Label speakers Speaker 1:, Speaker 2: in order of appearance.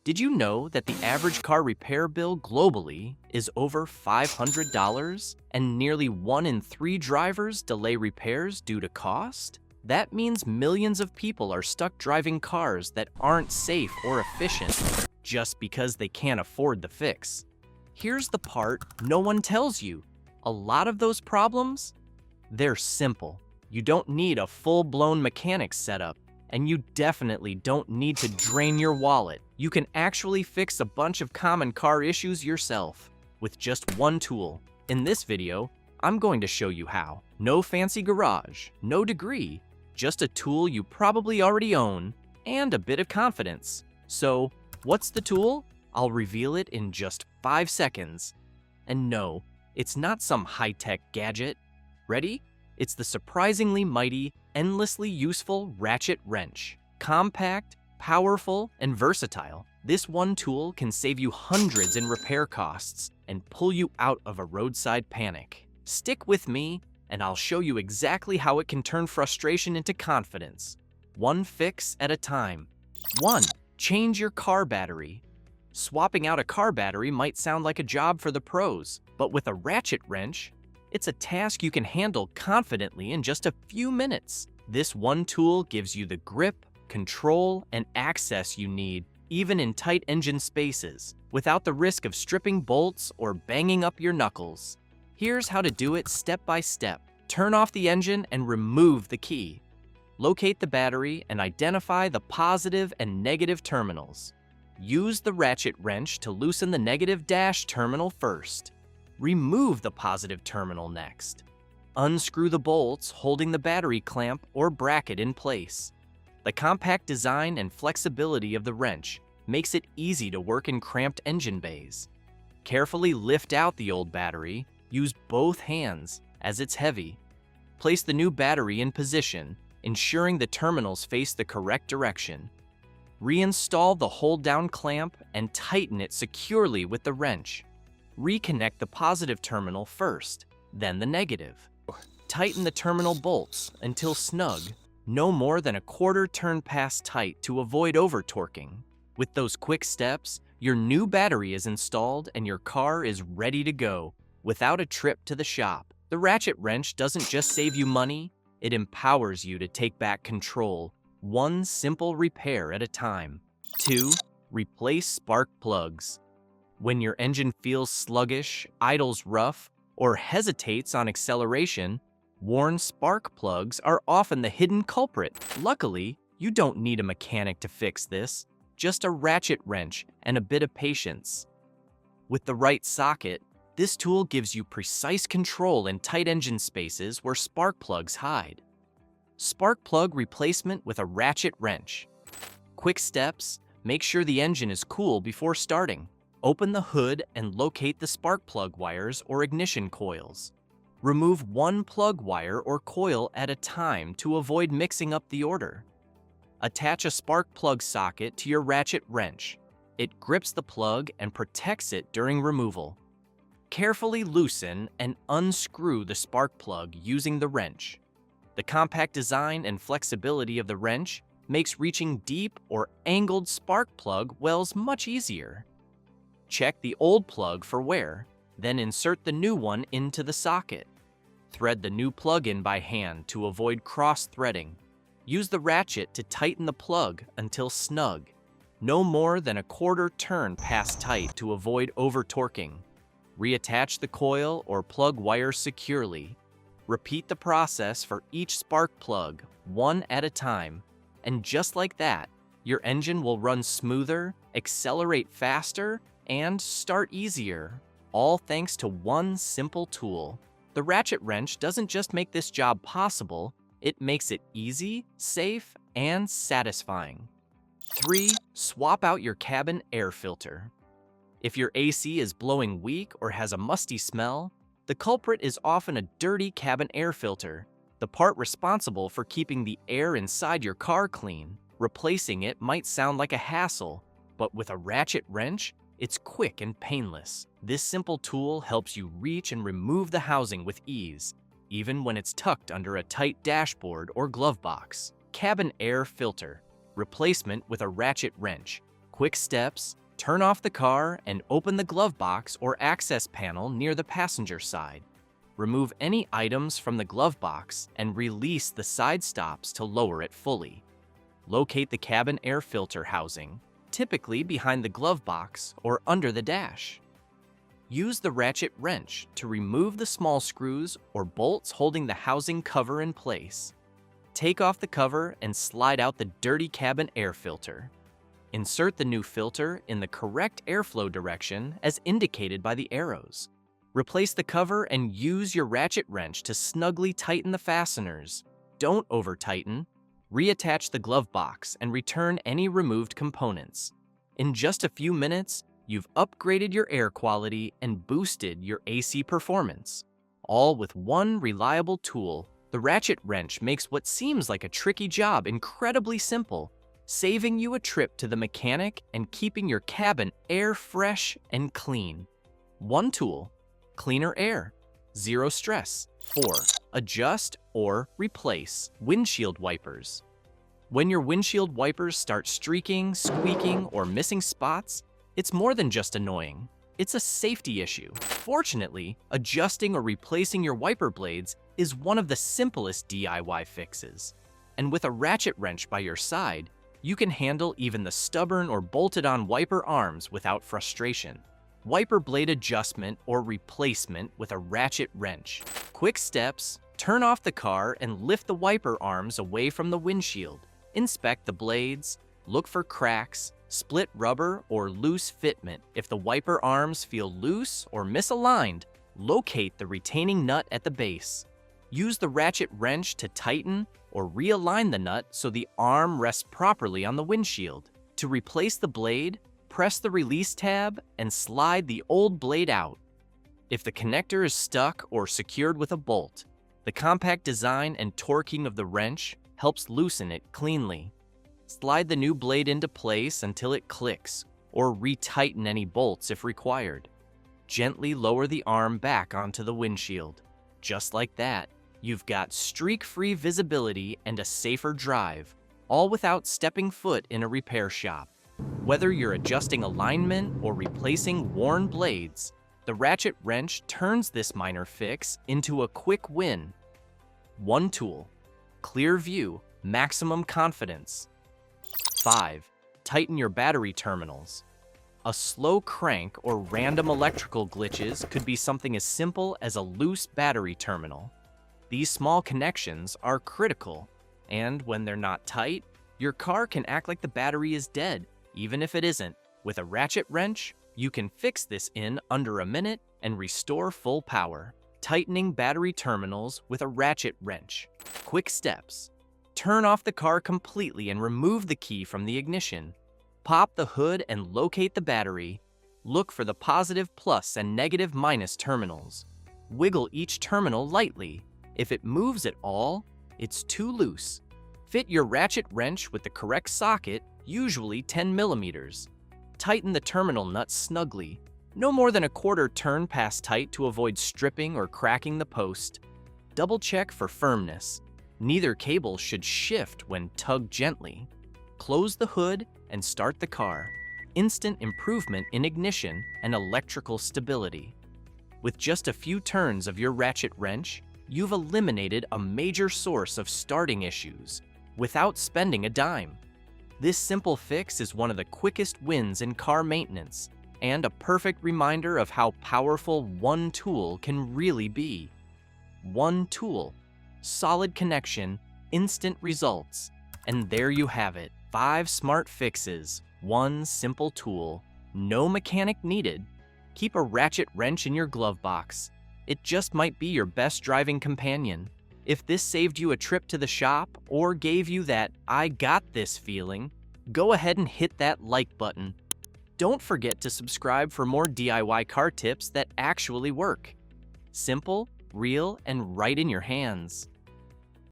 Speaker 1: Did you know that the average car repair bill globally is over $500 and nearly 1 in 3 drivers delay repairs due to cost? That means millions of people are stuck driving cars that aren't safe or efficient just because they can't afford the fix. Here's the part no one tells you. A lot of those problems, they're simple. You don't need a full-blown mechanic setup, and you definitely don't need to drain your wallet. You can actually fix a bunch of common car issues yourself with just one tool. In this video, I'm going to show you how. No fancy garage, no degree, just a tool you probably already own and a bit of confidence. So, what's the tool? I'll reveal it in just 5 seconds. And no, it's not some high-tech gadget. Ready? It's the surprisingly mighty, endlessly useful ratchet wrench. Compact, powerful, and versatile, this one tool can save you hundreds in repair costs and pull you out of a roadside panic. Stick with me, and I'll show you exactly how it can turn frustration into confidence. One fix at a time. 1. Change your car battery. Swapping out a car battery might sound like a job for the pros, but with a ratchet wrench, it's a task you can handle confidently in just a few minutes. This one tool gives you the grip, control, and access you need, even in tight engine spaces, without the risk of stripping bolts or banging up your knuckles. Here's how to do it step by step. Turn off the engine and remove the key. Locate the battery and identify the positive and negative terminals. Use the ratchet wrench to loosen the negative dash terminal first. Remove the positive terminal next. Unscrew the bolts holding the battery clamp or bracket in place. The compact design and flexibility of the wrench makes it easy to work in cramped engine bays. Carefully lift out the old battery. Use both hands as it's heavy. Place the new battery in position, ensuring the terminals face the correct direction. Reinstall the hold-down clamp and tighten it securely with the wrench. Reconnect the positive terminal first, then the negative. Tighten the terminal bolts until snug, no more than a quarter turn pass tight to avoid over-torquing. With those quick steps, your new battery is installed and your car is ready to go without a trip to the shop. The ratchet wrench doesn't just save you money, it empowers you to take back control, one simple repair at a time. 2. Replace spark plugs. When your engine feels sluggish, idles rough, or hesitates on acceleration, worn spark plugs are often the hidden culprit. Luckily, you don't need a mechanic to fix this, just a ratchet wrench and a bit of patience. With the right socket, this tool gives you precise control in tight engine spaces where spark plugs hide. Spark plug replacement with a ratchet wrench. Quick steps, make sure the engine is cool before starting. Open the hood and locate the spark plug wires or ignition coils. Remove one plug wire or coil at a time to avoid mixing up the order. Attach a spark plug socket to your ratchet wrench. It grips the plug and protects it during removal. Carefully loosen and unscrew the spark plug using the wrench. The compact design and flexibility of the wrench makes reaching deep or angled spark plug wells much easier. Check the old plug for wear, then insert the new one into the socket. Thread the new plug in by hand to avoid cross-threading. Use the ratchet to tighten the plug until snug, no more than a quarter turn pass tight to avoid over-torquing. Reattach the coil or plug wire securely. Repeat the process for each spark plug, one at a time, and just like that, your engine will run smoother, accelerate faster, and start easier, all thanks to one simple tool. The ratchet wrench doesn't just make this job possible, it makes it easy, safe, and satisfying. 3. Swap out your cabin air filter. If your AC is blowing weak or has a musty smell, the culprit is often a dirty cabin air filter, the part responsible for keeping the air inside your car clean. Replacing it might sound like a hassle, but with a ratchet wrench, it's quick and painless. This simple tool helps you reach and remove the housing with ease, even when it's tucked under a tight dashboard or glove box. Cabin air filter. Replacement with a ratchet wrench. Quick steps: turn off the car and open the glove box or access panel near the passenger side. Remove any items from the glove box and release the side stops to lower it fully. Locate the cabin air filter housing, typically behind the glove box or under the dash. Use the ratchet wrench to remove the small screws or bolts holding the housing cover in place. Take off the cover and slide out the dirty cabin air filter. Insert the new filter in the correct airflow direction as indicated by the arrows. Replace the cover and use your ratchet wrench to snugly tighten the fasteners. Don't over-tighten. Reattach the glove box and return any removed components. In just a few minutes, you've upgraded your air quality and boosted your AC performance. All with one reliable tool. The ratchet wrench makes what seems like a tricky job incredibly simple, saving you a trip to the mechanic and keeping your cabin air fresh and clean. One tool: cleaner air, zero stress. 4. Adjust or replace windshield wipers. When your windshield wipers start streaking, squeaking, or missing spots, it's more than just annoying. It's a safety issue. Fortunately, adjusting or replacing your wiper blades is one of the simplest DIY fixes. And with a ratchet wrench by your side, you can handle even the stubborn or bolted-on wiper arms without frustration. Wiper blade adjustment or replacement with a ratchet wrench. Quick steps: turn off the car and lift the wiper arms away from the windshield. Inspect the blades, look for cracks, split rubber, or loose fitment. If the wiper arms feel loose or misaligned, locate the retaining nut at the base. Use the ratchet wrench to tighten or realign the nut so the arm rests properly on the windshield. To replace the blade, press the release tab and slide the old blade out. If the connector is stuck or secured with a bolt, the compact design and torquing of the wrench helps loosen it cleanly. Slide the new blade into place until it clicks, or retighten any bolts if required. Gently lower the arm back onto the windshield. Just like that, you've got streak-free visibility and a safer drive, all without stepping foot in a repair shop. Whether you're adjusting alignment or replacing worn blades, the ratchet wrench turns this minor fix into a quick win. One tool: clear view, maximum confidence. 5. Tighten your battery terminals. A slow crank or random electrical glitches could be something as simple as a loose battery terminal. These small connections are critical, and when they're not tight, your car can act like the battery is dead, even if it isn't. With a ratchet wrench, you can fix this in under a minute and restore full power. Tightening battery terminals with a ratchet wrench. Quick steps: turn off the car completely and remove the key from the ignition. Pop the hood and locate the battery. Look for the positive plus and negative minus terminals. Wiggle each terminal lightly. If it moves at all, it's too loose. Fit your ratchet wrench with the correct socket, usually 10 millimeters. Tighten the terminal nut snugly. No more than a quarter turn past tight to avoid stripping or cracking the post. Double check for firmness. Neither cable should shift when tugged gently. Close the hood and start the car. Instant improvement in ignition and electrical stability. With just a few turns of your ratchet wrench, you've eliminated a major source of starting issues without spending a dime. This simple fix is one of the quickest wins in car maintenance and a perfect reminder of how powerful one tool can really be. One tool, solid connection, instant results. And there you have it. 5 smart fixes, one simple tool, no mechanic needed. Keep a ratchet wrench in your glove box. It just might be your best driving companion. If this saved you a trip to the shop or gave you that "I got this" feeling, go ahead and hit that like button. Don't forget to subscribe for more DIY car tips that actually work. Simple, real, and right in your hands.